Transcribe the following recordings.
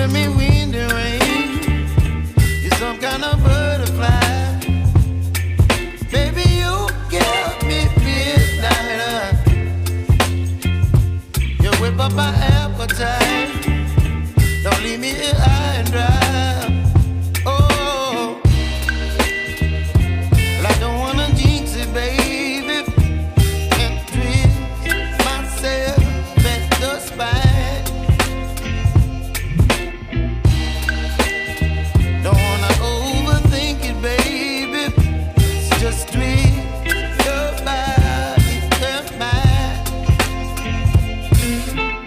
giving me wind and rain. You're some kind of butterfly. Baby, you give me midnight. You whip up my appetite. Don't leave me here high and dry. Oh, well, I don't wanna jinx it, baby. Can't twist myself at the spine. Don't wanna overthink it, baby. It's just twist your body and mine.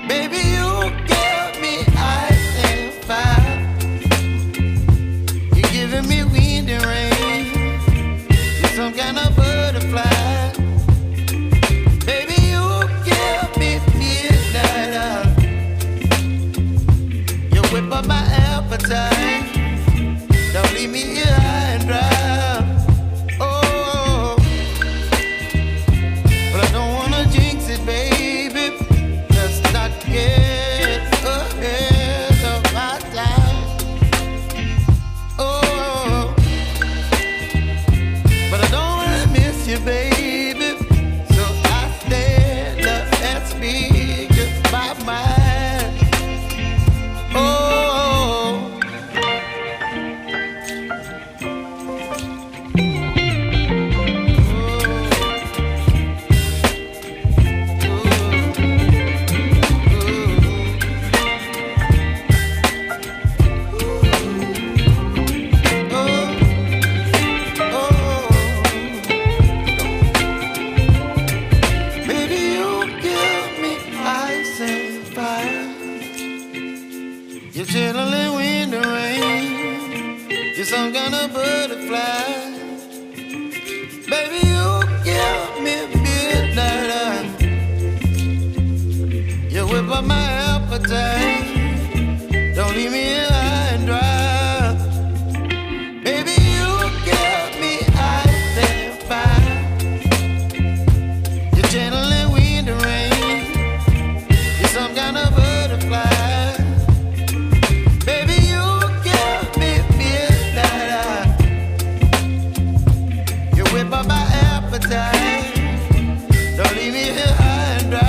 Baby, you give me ice and fire. You're giving me wind and rain. You're some kind of butterfly. Baby, you give me midnight. You whip up my appetite. Don't leave me here high and dry. Oh, but I don't wanna jinx it, baby. Let's not get ahead of my time. Oh, but I don't wanna miss you, baby. So I stand up and speak just my mind. Oh. Baby, you give me ice and fire. You're chilling wind and rain. You're some kind of butterfly. Baby, you give me midnight. You whip up my appetite. Don't leave me here high and dry. Baby, you give me ice and fire. You're channeling wind and rain. You're some kind of butterfly. Baby, you give me midnight. You whip up my appetite. Don't leave me here high and dry.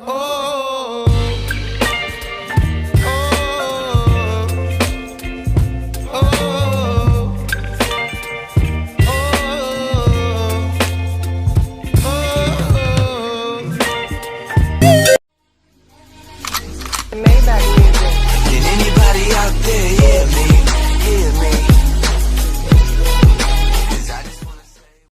Oh, oh, oh, oh, oh. Maybach.